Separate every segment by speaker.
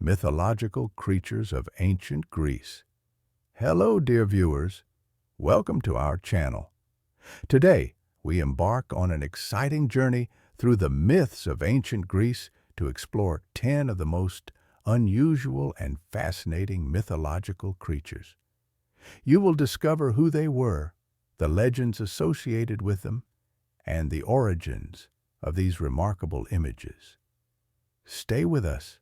Speaker 1: mythological creatures of ancient Greece. Hello, dear viewers. Welcome to our channel. Today, we embark on an exciting journey through the myths of ancient Greece to explore 10 of the most unusual and fascinating mythological creatures. You will discover who they were, the legends associated with them, and the origins of these remarkable images. Stay with us.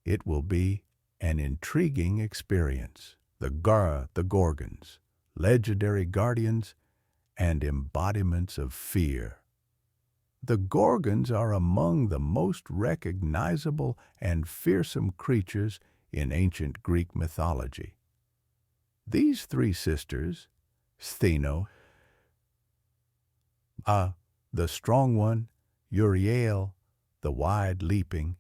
Speaker 1: It will be an intriguing experience. The Gorgons, legendary guardians and embodiments of fear. The Gorgons are among the most recognizable and fearsome creatures in ancient Greek mythology. These three sisters, Stheno, the strong one, Uriel, the wide-leaping,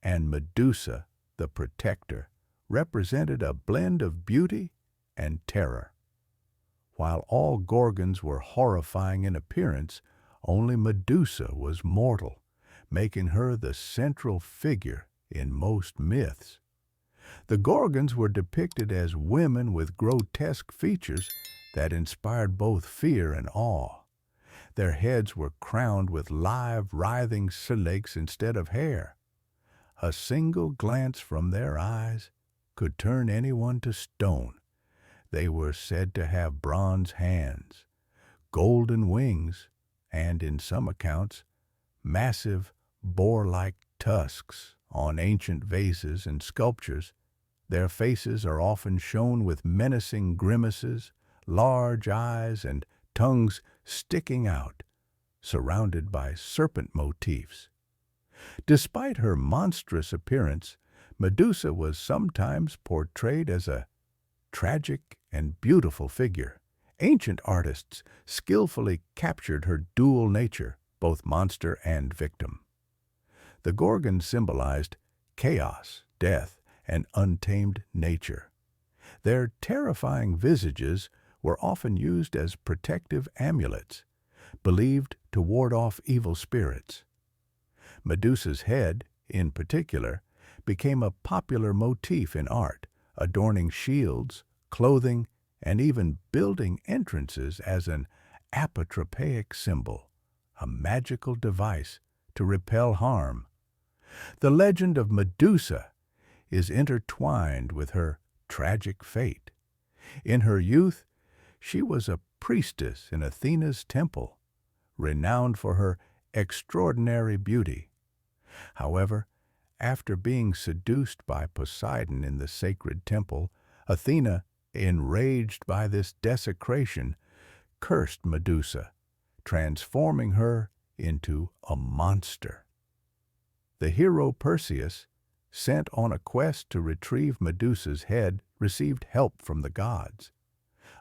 Speaker 1: and Medusa, the protector, represented a blend of beauty and terror. While all Gorgons were horrifying in appearance, only Medusa was mortal, making her the central figure in most myths. The Gorgons were depicted as women with grotesque features that inspired both fear and awe. Their heads were crowned with live, writhing legs instead of hair. A single glance from their eyes could turn anyone to stone. They were said to have bronze hands, golden wings, and, in some accounts, massive boar-like tusks. On ancient vases and sculptures, their faces are often shown with menacing grimaces, large eyes, and tongues sticking out, surrounded by serpent motifs. Despite her monstrous appearance, Medusa was sometimes portrayed as a tragic and beautiful figure. Ancient artists skillfully captured her dual nature, both monster and victim. The Gorgons symbolized chaos, death, and untamed nature. Their terrifying visages were often used as protective amulets, believed to ward off evil spirits. Medusa's head, in particular, became a popular motif in art, adorning shields, clothing, and even building entrances as an apotropaic symbol, a magical device to repel harm. The legend of Medusa is intertwined with her tragic fate. In her youth, she was a priestess in Athena's temple, renowned for her extraordinary beauty. However, after being seduced by Poseidon in the sacred temple, Athena, enraged by this desecration, cursed Medusa, transforming her into a monster. The hero Perseus, sent on a quest to retrieve Medusa's head, received help from the gods.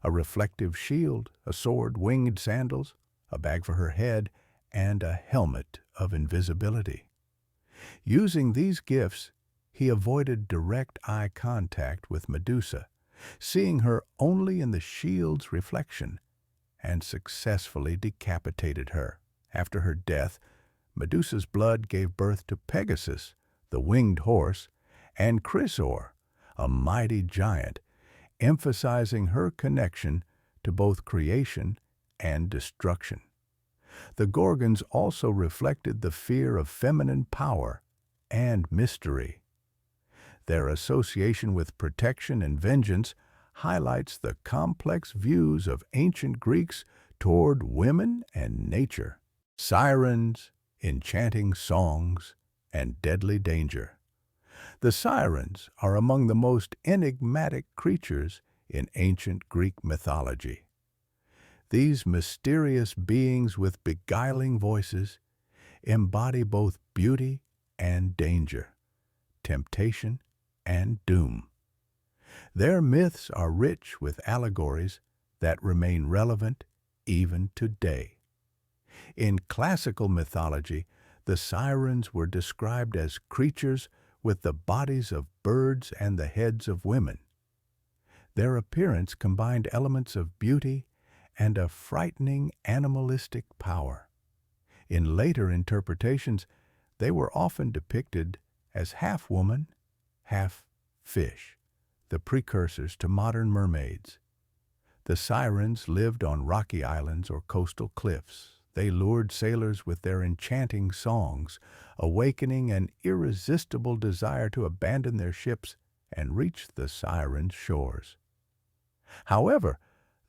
Speaker 1: A reflective shield, a sword, winged sandals, a bag for her head, and a helmet of invisibility. Using these gifts, he avoided direct eye contact with Medusa, seeing her only in the shield's reflection, and successfully decapitated her. After her death, Medusa's blood gave birth to Pegasus, the winged horse, and Chrysaor, a mighty giant, emphasizing her connection to both creation and destruction. The Gorgons also reflected the fear of feminine power and mystery. Their association with protection and vengeance highlights the complex views of ancient Greeks toward women and nature. Sirens, enchanting songs, and deadly danger. The Sirens are among the most enigmatic creatures in ancient Greek mythology. These mysterious beings with beguiling voices embody both beauty and danger, temptation and doom. Their myths are rich with allegories that remain relevant even today. In classical mythology, the Sirens were described as creatures with the bodies of birds and the heads of women. Their appearance combined elements of beauty and a frightening animalistic power. In later interpretations, they were often depicted as half woman, half fish, the precursors to modern mermaids. The Sirens lived on rocky islands or coastal cliffs. They lured sailors with their enchanting songs, awakening an irresistible desire to abandon their ships and reach the Sirens' shores. However,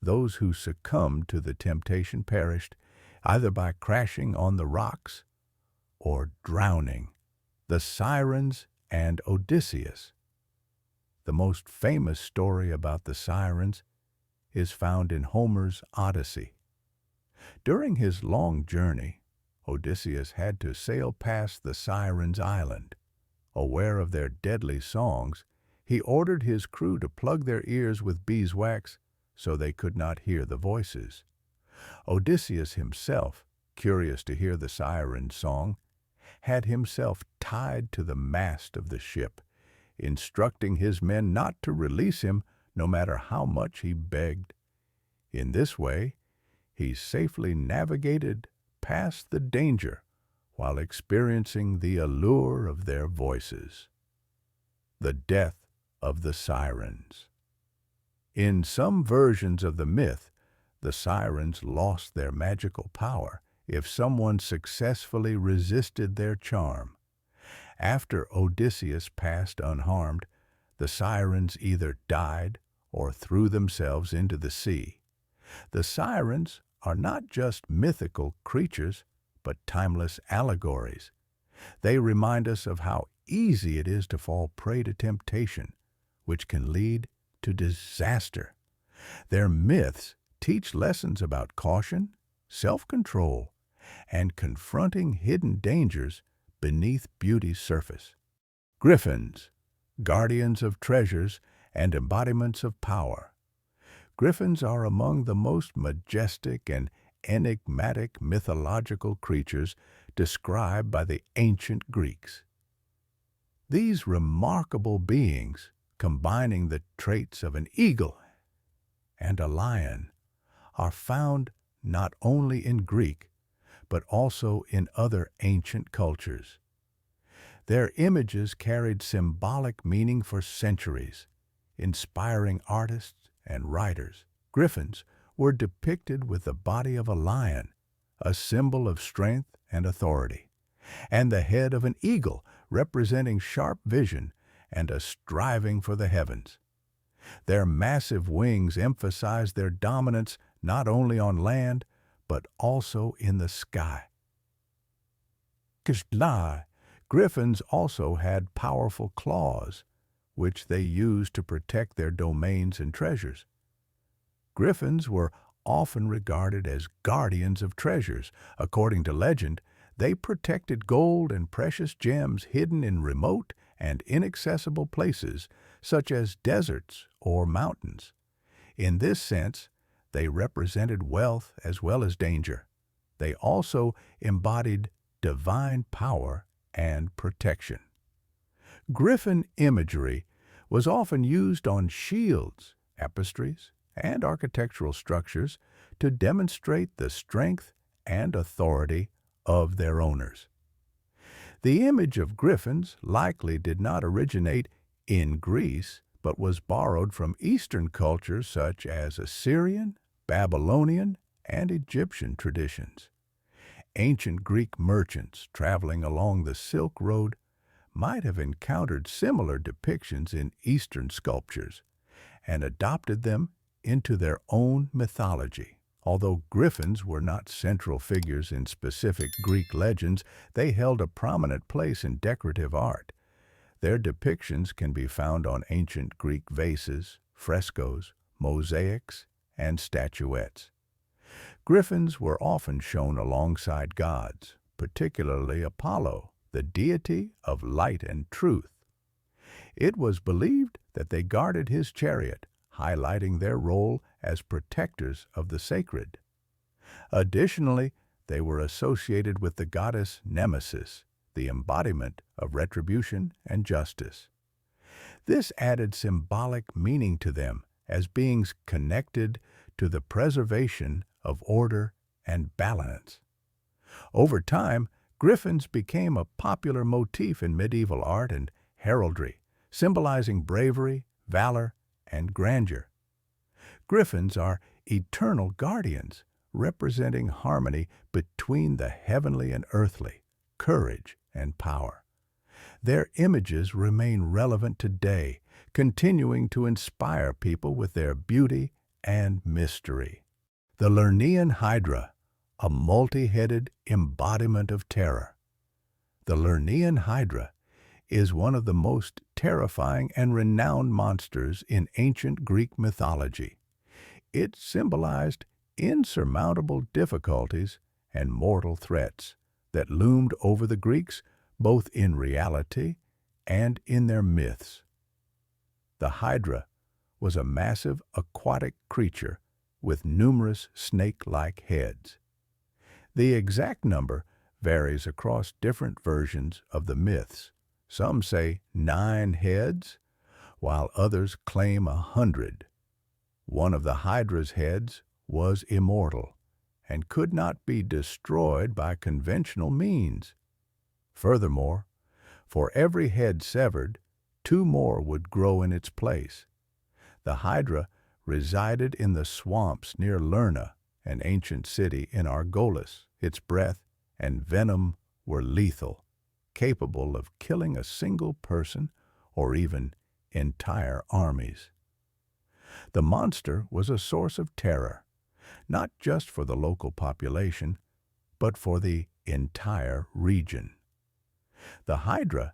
Speaker 1: those who succumbed to the temptation perished, either by crashing on the rocks or drowning. The Sirens and Odysseus. The most famous story about the Sirens is found in Homer's Odyssey. During his long journey, Odysseus had to sail past the Sirens' island. Aware of their deadly songs, he ordered his crew to plug their ears with beeswax so they could not hear the voices. Odysseus himself, curious to hear the Sirens' song, had himself tied to the mast of the ship, instructing his men not to release him no matter how much he begged. In this way, he safely navigated past the danger while experiencing the allure of their voices. The death of the Sirens. In some versions of the myth, the Sirens lost their magical power if someone successfully resisted their charm. After Odysseus passed unharmed, the Sirens either died or threw themselves into the sea. The Sirens are not just mythical creatures, but timeless allegories. They remind us of how easy it is to fall prey to temptation, which can lead to disaster. Their myths teach lessons about caution, self-control, and confronting hidden dangers beneath beauty's surface. Griffins, guardians of treasures and embodiments of power. Griffins are among the most majestic and enigmatic mythological creatures described by the ancient Greeks. These remarkable beings, combining the traits of an eagle and a lion, are found not only in Greek, but also in other ancient cultures. Their images carried symbolic meaning for centuries, inspiring artists and writers. Griffins were depicted with the body of a lion, a symbol of strength and authority, and the head of an eagle, representing sharp vision and a striving for the heavens. Their massive wings emphasize their dominance not only on land, but also in the sky. Griffins also had powerful claws, which they used to protect their domains and treasures. Griffins were often regarded as guardians of treasures. According to legend, they protected gold and precious gems hidden in remote and inaccessible places, such as deserts or mountains. In this sense, they represented wealth as well as danger. They also embodied divine power and protection. Griffin imagery was often used on shields, tapestries, and architectural structures to demonstrate the strength and authority of their owners. The image of griffins likely did not originate in Greece, but was borrowed from Eastern cultures such as Assyrian, Babylonian, and Egyptian traditions. Ancient Greek merchants traveling along the Silk Road might have encountered similar depictions in Eastern sculptures and adopted them into their own mythology. Although griffins were not central figures in specific Greek legends, they held a prominent place in decorative art. Their depictions can be found on ancient Greek vases, frescoes, mosaics, and statuettes. Griffins were often shown alongside gods, particularly Apollo, the deity of light and truth. It was believed that they guarded his chariot, highlighting their role as protectors of the sacred. Additionally, they were associated with the goddess Nemesis, the embodiment of retribution and justice. This added symbolic meaning to them as beings connected to the preservation of order and balance. Over time, griffins became a popular motif in medieval art and heraldry, symbolizing bravery, valor, and grandeur. Griffins are eternal guardians, representing harmony between the heavenly and earthly, courage and power. Their images remain relevant today, continuing to inspire people with their beauty and mystery. The Lernaen Hydra, a multi-headed embodiment of terror. The Lernaen Hydra is one of the most terrifying and renowned monsters in ancient Greek mythology. It symbolized insurmountable difficulties and mortal threats that loomed over the Greeks both in reality and in their myths. The Hydra was a massive aquatic creature with numerous snake-like heads. The exact number varies across different versions of the myths. Some say 9 heads, while others claim 100. One of the Hydra's heads was immortal and could not be destroyed by conventional means. Furthermore, for every head severed, 2 more would grow in its place. The Hydra resided in the swamps near Lerna, an ancient city in Argolis. Its breath and venom were lethal, capable of killing a single person or even entire armies. The monster was a source of terror, not just for the local population, but for the entire region. The Hydra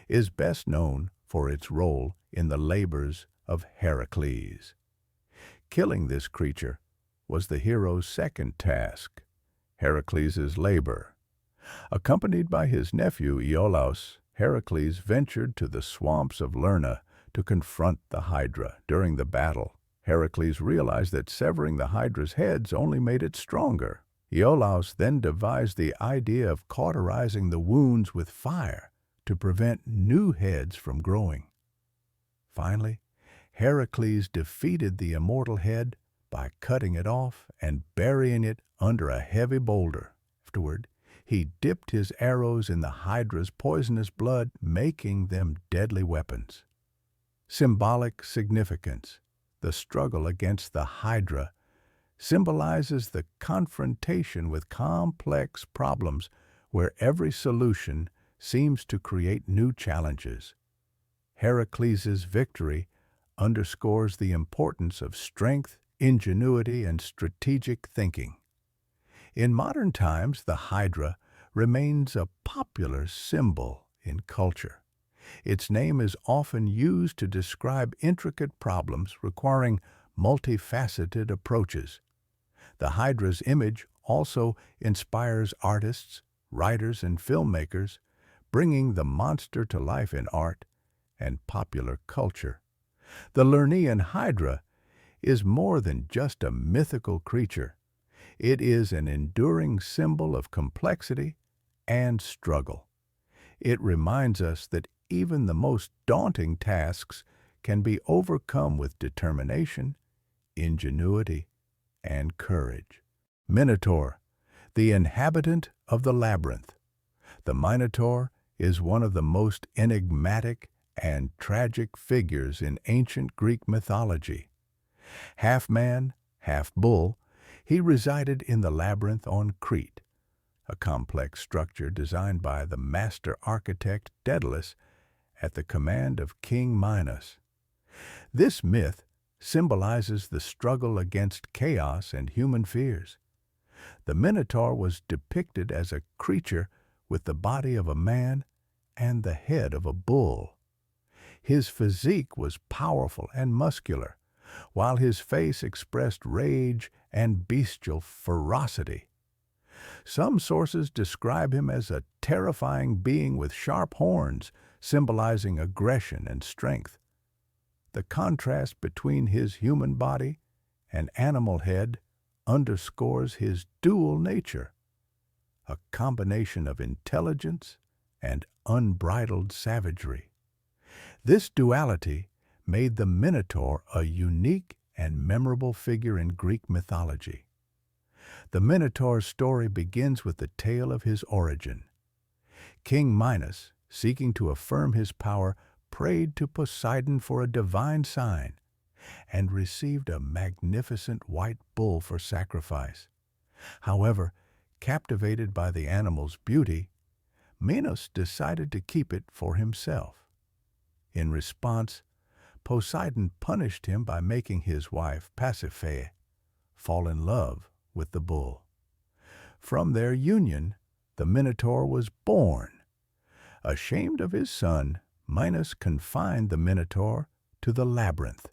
Speaker 1: is best known for its role in the labors of Heracles. Killing this creature was the hero's second task, Heracles' labor. Accompanied by his nephew Iolaus, Heracles ventured to the swamps of Lerna to confront the Hydra. During the battle, Heracles realized that severing the Hydra's heads only made it stronger. Iolaus then devised the idea of cauterizing the wounds with fire to prevent new heads from growing. Finally, Heracles defeated the immortal head by cutting it off and burying it under a heavy boulder. Afterward, he dipped his arrows in the Hydra's poisonous blood, making them deadly weapons. Symbolic significance. The struggle against the Hydra symbolizes the confrontation with complex problems where every solution seems to create new challenges. Heracles' victory underscores the importance of strength, ingenuity, and strategic thinking. In modern times, the Hydra remains a popular symbol in culture. Its name is often used to describe intricate problems requiring multifaceted approaches. The Hydra's image also inspires artists, writers, and filmmakers, bringing the monster to life in art and popular culture. The Lernaen Hydra is more than just a mythical creature. It is an enduring symbol of complexity and struggle. It reminds us that even the most daunting tasks can be overcome with determination, ingenuity, and courage. Minotaur, the inhabitant of the Labyrinth. The Minotaur is one of the most enigmatic and tragic figures in ancient Greek mythology. Half man, half bull, he resided in the Labyrinth on Crete, a complex structure designed by the master architect Daedalus at the command of King Minos. This myth symbolizes the struggle against chaos and human fears. The Minotaur was depicted as a creature with the body of a man and the head of a bull. His physique was powerful and muscular, while his face expressed rage and bestial ferocity. Some sources describe him as a terrifying being with sharp horns, symbolizing aggression and strength. The contrast between his human body and animal head underscores his dual nature, a combination of intelligence and unbridled savagery. This duality made the Minotaur a unique and memorable figure in Greek mythology. The Minotaur's story begins with the tale of his origin. King Minos, seeking to affirm his power, prayed to Poseidon for a divine sign and received a magnificent white bull for sacrifice. However, captivated by the animal's beauty, Minos decided to keep it for himself. In response, Poseidon punished him by making his wife, Pasiphae, fall in love with the bull. From their union, the Minotaur was born. Ashamed of his son, Minos confined the Minotaur to the Labyrinth,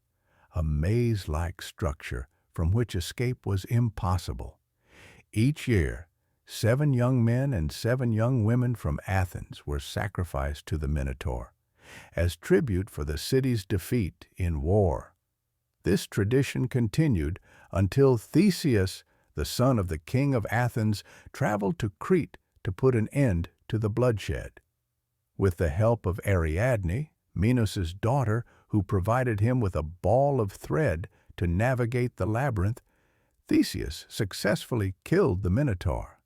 Speaker 1: a maze-like structure from which escape was impossible. Each year, 7 young men and 7 young women from Athens were sacrificed to the Minotaur as tribute for the city's defeat in war. This tradition continued until Theseus, the son of the king of Athens, traveled to Crete to put an end to the bloodshed. With the help of Ariadne, Minos' daughter, who provided him with a ball of thread to navigate the labyrinth, Theseus successfully killed the Minotaur.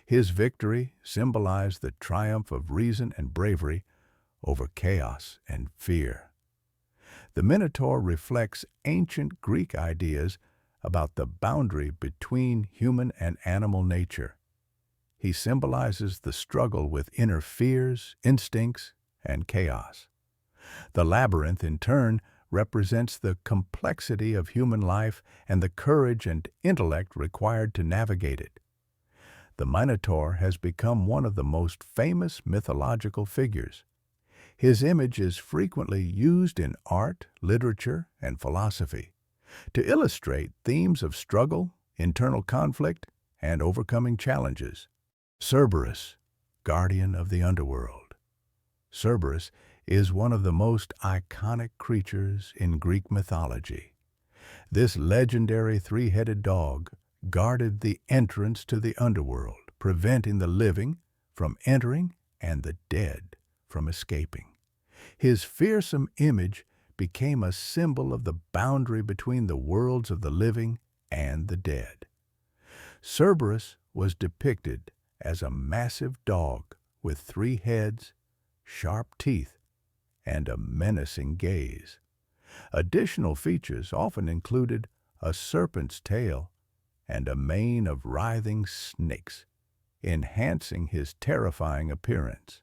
Speaker 1: His victory symbolized the triumph of reason and bravery over chaos and fear. The Minotaur reflects ancient Greek ideas about the boundary between human and animal nature. He symbolizes the struggle with inner fears, instincts, and chaos. The labyrinth, in turn, represents the complexity of human life and the courage and intellect required to navigate it. The Minotaur has become one of the most famous mythological figures. His image is frequently used in art, literature, and philosophy to illustrate themes of struggle, internal conflict, and overcoming challenges. Cerberus, guardian of the underworld. Cerberus is one of the most iconic creatures in Greek mythology. This legendary 3-headed dog guarded the entrance to the underworld, preventing the living from entering and the dead from escaping. His fearsome image became a symbol of the boundary between the worlds of the living and the dead. Cerberus was depicted as a massive dog with 3 heads, sharp teeth, and a menacing gaze. Additional features often included a serpent's tail and a mane of writhing snakes, enhancing his terrifying appearance.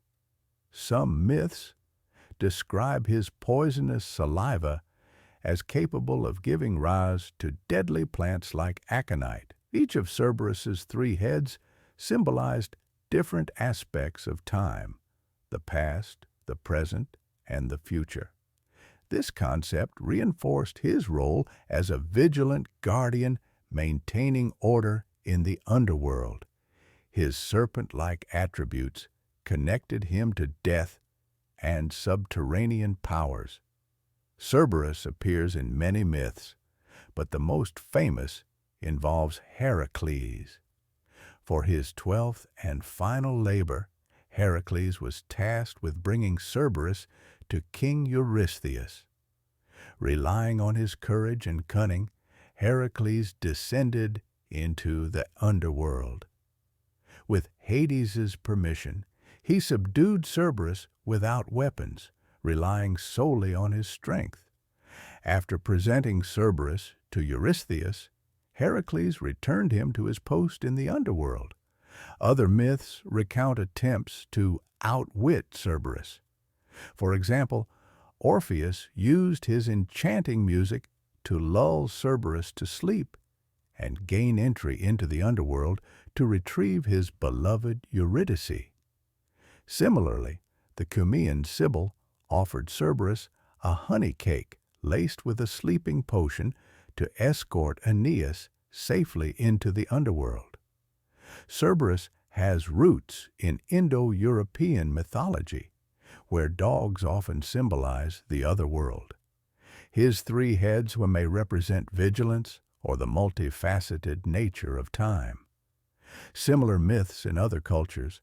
Speaker 1: Some myths describe his poisonous saliva as capable of giving rise to deadly plants like aconite. Each of Cerberus's 3 heads symbolized different aspects of time: the past, the present, and the future. This concept reinforced his role as a vigilant guardian maintaining order in the underworld. His serpent-like attributes connected him to death and subterranean powers. Cerberus appears in many myths, but the most famous involves Heracles. For his 12th and final labor, Heracles was tasked with bringing Cerberus to King Eurystheus. Relying on his courage and cunning, Heracles descended into the underworld. With Hades' permission, he subdued Cerberus without weapons, relying solely on his strength. After presenting Cerberus to Eurystheus, Heracles returned him to his post in the underworld. Other myths recount attempts to outwit Cerberus. For example, Orpheus used his enchanting music to lull Cerberus to sleep and gain entry into the underworld to retrieve his beloved Eurydice. Similarly, the Cumaean Sibyl offered Cerberus a honey cake laced with a sleeping potion to escort Aeneas safely into the underworld. Cerberus has roots in Indo-European mythology, where dogs often symbolize the other world. His 3 heads may represent vigilance or the multifaceted nature of time. Similar myths in other cultures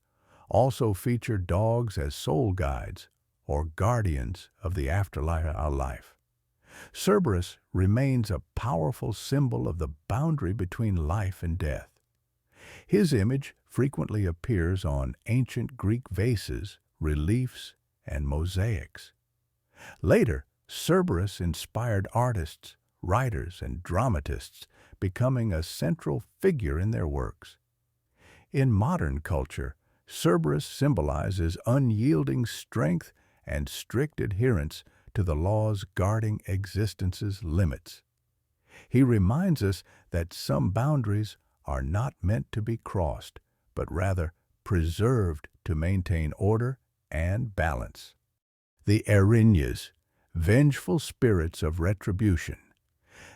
Speaker 1: also feature dogs as soul guides or guardians of the afterlife. Cerberus remains a powerful symbol of the boundary between life and death. His image frequently appears on ancient Greek vases, reliefs, and mosaics. Later, Cerberus inspired artists, writers, and dramatists, becoming a central figure in their works. In modern culture, Cerberus symbolizes unyielding strength and strict adherence to the laws guarding existence's limits. He reminds us that some boundaries are not meant to be crossed, but rather preserved to maintain order and balance. The Erinyes, vengeful spirits of retribution.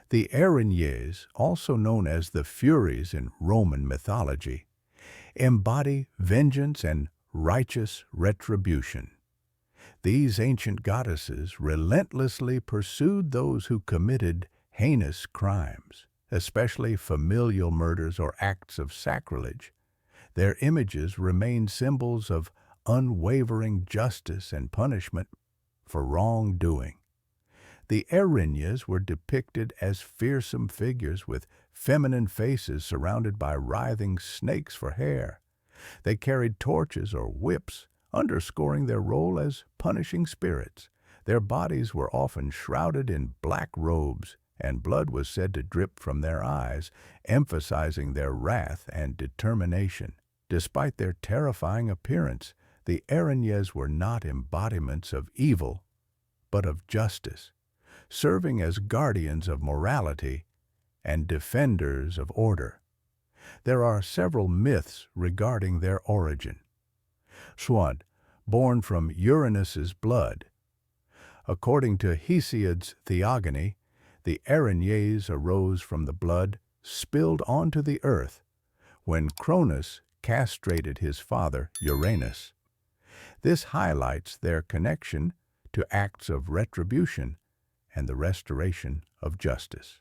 Speaker 1: The Erinyes, also known as the Furies in Roman mythology, embody vengeance and righteous retribution. These ancient goddesses relentlessly pursued those who committed heinous crimes, especially familial murders or acts of sacrilege. Their images remain symbols of unwavering justice and punishment for wrongdoing. The Erinyes were depicted as fearsome figures with feminine faces surrounded by writhing snakes for hair. They carried torches or whips, underscoring their role as punishing spirits. Their bodies were often shrouded in black robes, and blood was said to drip from their eyes, emphasizing their wrath and determination. Despite their terrifying appearance, the Erinyes were not embodiments of evil, but of justice, serving as guardians of morality and defenders of order. There are several myths regarding their origin. Swan, born from Uranus's blood. According to Hesiod's Theogony, the Erinyes arose from the blood spilled onto the earth when Cronus castrated his father Uranus. This highlights their connection to acts of retribution and the restoration of justice.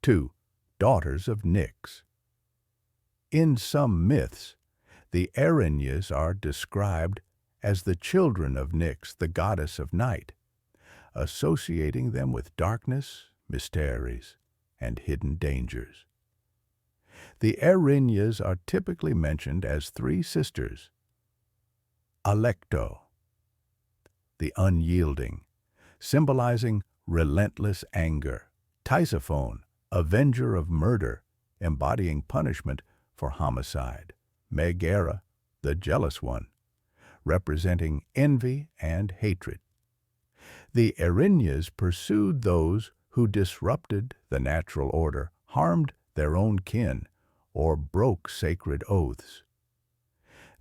Speaker 1: 2. Daughters of Nyx. In some myths, the Erinyes are described as the children of Nyx, the goddess of night, associating them with darkness, mysteries, and hidden dangers. The Erinyes are typically mentioned as three sisters: Alecto, the unyielding, symbolizing relentless anger; Tisiphone, avenger of murder, embodying punishment for homicide; Megara, the jealous one, representing envy and hatred. The Erinyes pursued those who disrupted the natural order, harmed their own kin, or broke sacred oaths.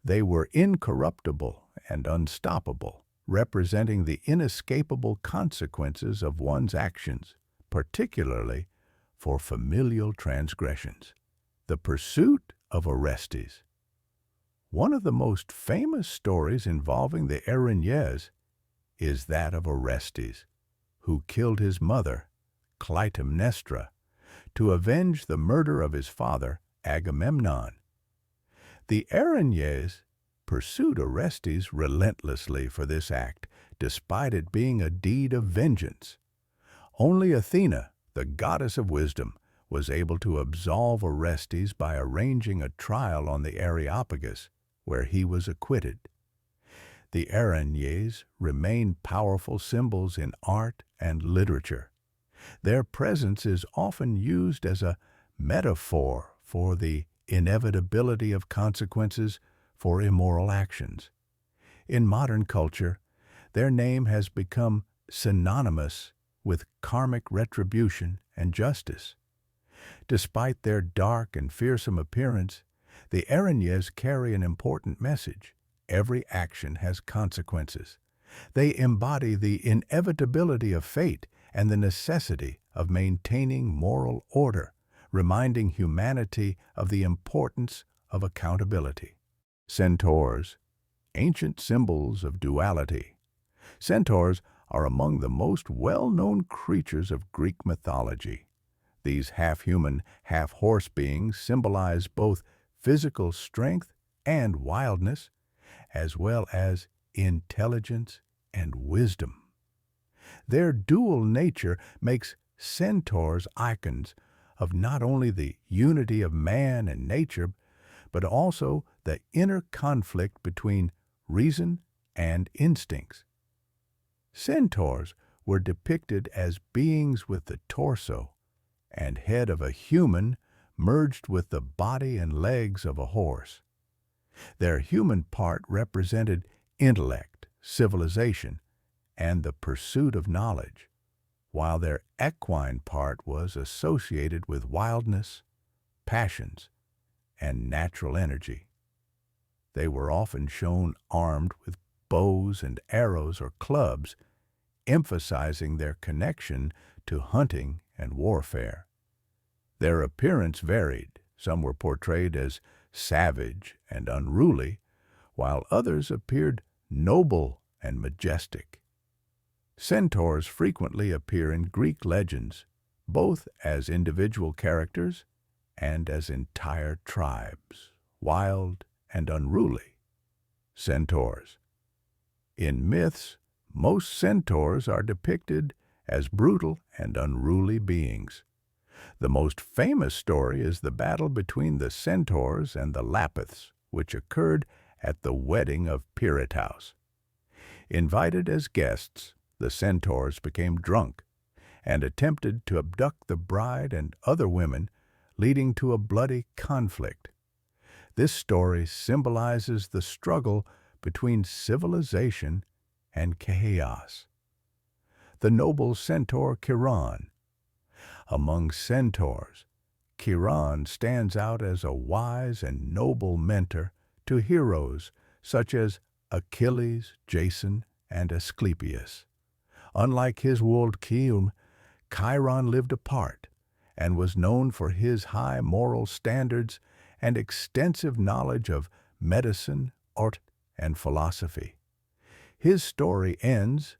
Speaker 1: They were incorruptible and unstoppable, representing the inescapable consequences of one's actions, particularly for familial transgressions. The pursuit of Orestes. One of the most famous stories involving the Erinyes is that of Orestes, who killed his mother, Clytemnestra, to avenge the murder of his father, Agamemnon. The Erinyes pursued Orestes relentlessly for this act, despite it being a deed of vengeance. Only Athena, the goddess of wisdom, was able to absolve Orestes by arranging a trial on the Areopagus, where he was acquitted. The Erinyes remain powerful symbols in art and literature. Their presence is often used as a metaphor for the inevitability of consequences for immoral actions. In modern culture, their name has become synonymous with karmic retribution and justice. Despite their dark and fearsome appearance, the Erinyes carry an important message. Every action has consequences. They embody the inevitability of fate and the necessity of maintaining moral order, reminding humanity of the importance of accountability. Centaurs, ancient symbols of duality. Centaurs are among the most well-known creatures of Greek mythology. These half-human, half-horse beings symbolize both physical strength and wildness, as well as intelligence and wisdom. Their dual nature makes centaurs icons of not only the unity of man and nature, but also the inner conflict between reason and instincts. Centaurs were depicted as beings with the torso and head of a human merged with the body and legs of a horse. Their human part represented intellect, civilization, and the pursuit of knowledge, while their equine part was associated with wildness, passions, and natural energy. They were often shown armed with bows and arrows or clubs, emphasizing their connection to hunting and warfare. Their appearance varied. Some were portrayed as savage and unruly, while others appeared noble and majestic. Centaurs frequently appear in Greek legends, both as individual characters and as entire tribes, wild and unruly. Centaurs. In myths, most centaurs are depicted as brutal and unruly beings. The most famous story is the battle between the Centaurs and the Lapiths, which occurred at the wedding of Pirithous. Invited as guests, the Centaurs became drunk and attempted to abduct the bride and other women, leading to a bloody conflict. This story symbolizes the struggle between civilization and chaos. The noble centaur Chiron. Among centaurs, Chiron stands out as a wise and noble mentor to heroes such as Achilles, Jason, and Asclepius. Unlike his world king, Chiron lived apart and was known for his high moral standards and extensive knowledge of medicine, art, and philosophy. His story ends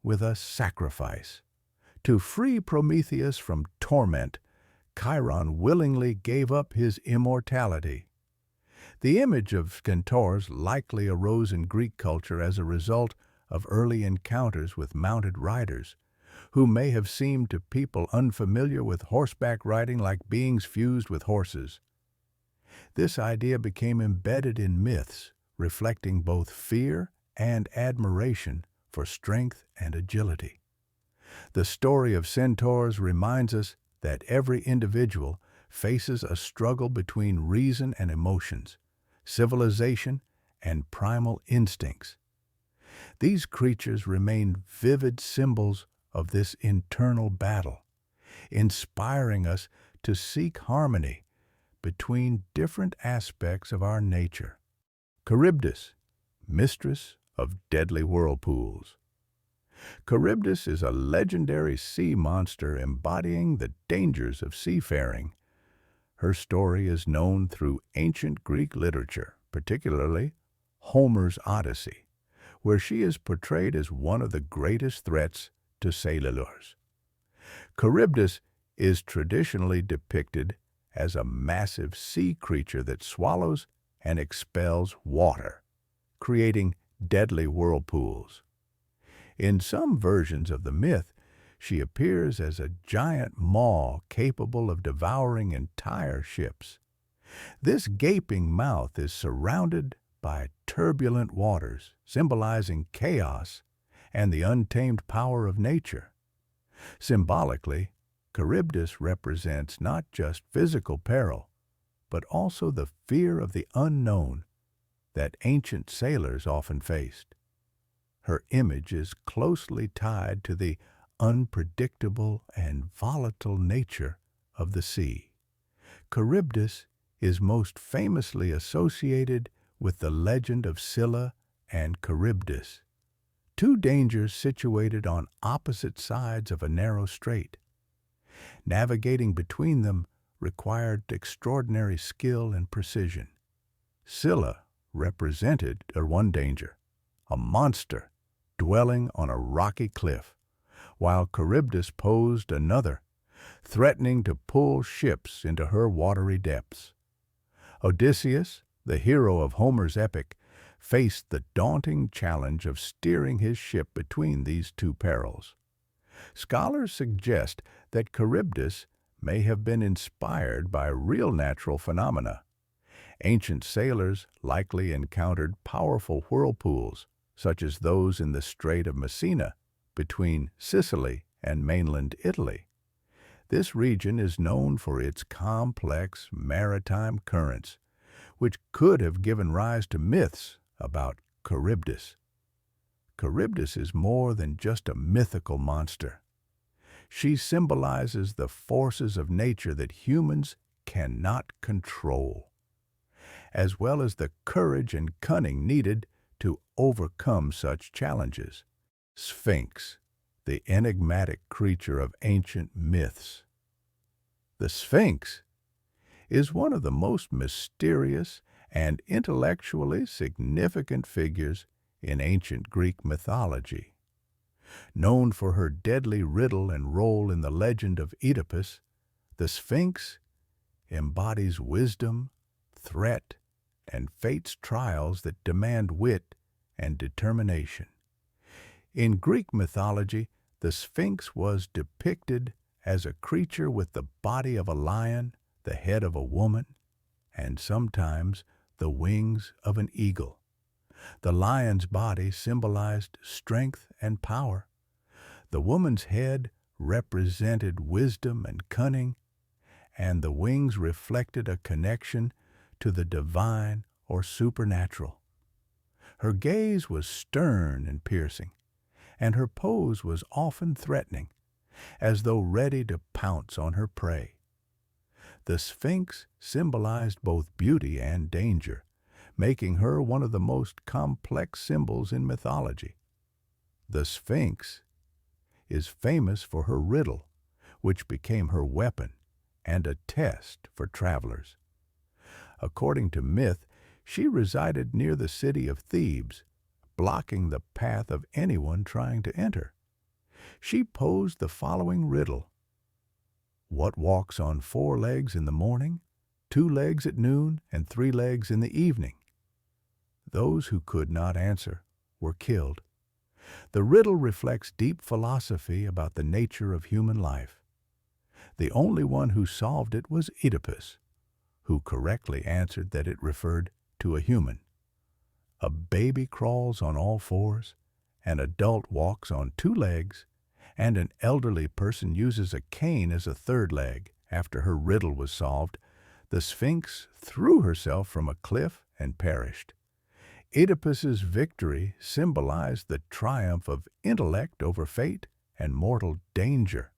Speaker 1: with a sacrifice. To free Prometheus from torment, Chiron willingly gave up his immortality. The image of centaurs likely arose in Greek culture as a result of early encounters with mounted riders, who may have seemed to people unfamiliar with horseback riding like beings fused with horses. This idea became embedded in myths, reflecting both fear and admiration for strength and agility. The story of centaurs reminds us that every individual faces a struggle between reason and emotions, civilization and primal instincts. These creatures remain vivid symbols of this internal battle, inspiring us to seek harmony between different aspects of our nature. Charybdis, mistress of deadly whirlpools. Charybdis is a legendary sea monster embodying the dangers of seafaring. Her story is known through ancient Greek literature, particularly Homer's Odyssey, where she is portrayed as one of the greatest threats to sailors. Charybdis is traditionally depicted as a massive sea creature that swallows and expels water, creating deadly whirlpools. In some versions of the myth, she appears as a giant maw capable of devouring entire ships. This gaping mouth is surrounded by turbulent waters, symbolizing chaos and the untamed power of nature. Symbolically, Charybdis represents not just physical peril, but also the fear of the unknown that ancient sailors often faced. Her image is closely tied to the unpredictable and volatile nature of the sea. Charybdis is most famously associated with the legend of Scylla and Charybdis, two dangers situated on opposite sides of a narrow strait. Navigating between them required extraordinary skill and precision. Scylla represented one danger, a monster dwelling on a rocky cliff, while Charybdis posed another, threatening to pull ships into her watery depths. Odysseus, the hero of Homer's epic, faced the daunting challenge of steering his ship between these two perils. Scholars suggest that Charybdis may have been inspired by real natural phenomena. Ancient sailors likely encountered powerful whirlpools, such as those in the Strait of Messina, between Sicily and mainland Italy. This region is known for its complex maritime currents, which could have given rise to myths about Charybdis. Charybdis is more than just a mythical monster. She symbolizes the forces of nature that humans cannot control, as well as the courage and cunning needed to overcome such challenges. Sphinx, the enigmatic creature of ancient myths. The Sphinx is one of the most mysterious and intellectually significant figures in ancient Greek mythology. Known for her deadly riddle and role in the legend of Oedipus, the Sphinx embodies wisdom, threat, and fate's trials that demand wit and determination. In Greek mythology, the Sphinx was depicted as a creature with the body of a lion, the head of a woman, and sometimes the wings of an eagle. The lion's body symbolized strength and power. The woman's head represented wisdom and cunning, and the wings reflected a connection to the divine or supernatural. Her gaze was stern and piercing, and her pose was often threatening, as though ready to pounce on her prey. The Sphinx symbolized both beauty and danger, making her one of the most complex symbols in mythology. The Sphinx is famous for her riddle, which became her weapon and a test for travelers. According to myth, she resided near the city of Thebes, blocking the path of anyone trying to enter. She posed the following riddle: what walks on 4 legs in the morning, 2 legs at noon, and 3 legs in the evening? Those who could not answer were killed. The riddle reflects deep philosophy about the nature of human life. The only one who solved it was Oedipus, who correctly answered that it referred to a human. A baby crawls on all 4s, an adult walks on 2 legs, and an elderly person uses a cane as a 3rd leg. After her riddle was solved, the Sphinx threw herself from a cliff and perished. Oedipus's victory symbolized the triumph of intellect over fate and mortal danger.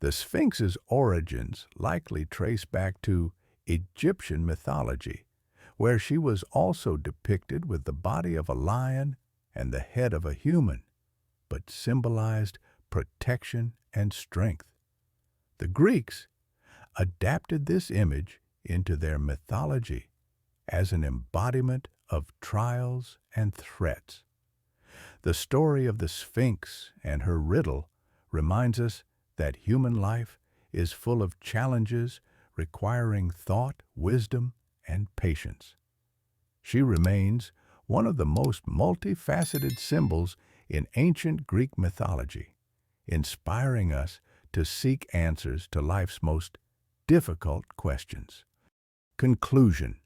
Speaker 1: The Sphinx's origins likely trace back to Egyptian mythology, where she was also depicted with the body of a lion and the head of a human, but symbolized protection and strength. The Greeks adapted this image into their mythology as an embodiment of trials and threats. The story of the Sphinx and her riddle reminds us that human life is full of challenges requiring thought, wisdom, and patience. She remains one of the most multifaceted symbols in ancient Greek mythology, inspiring us to seek answers to life's most difficult questions. Conclusion: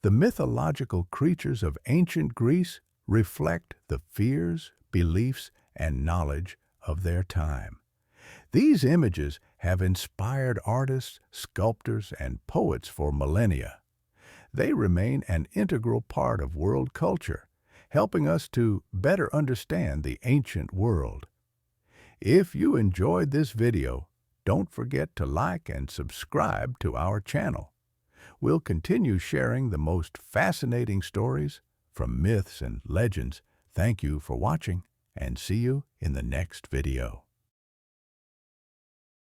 Speaker 1: the mythological creatures of ancient Greece reflect the fears, beliefs, and knowledge of their time. These images have inspired artists, sculptors, and poets for millennia. They remain an integral part of world culture, helping us to better understand the ancient world. If you enjoyed this video, don't forget to like and subscribe to our channel. We'll continue sharing the most fascinating stories from myths and legends. Thank you for watching, and see you in the next video.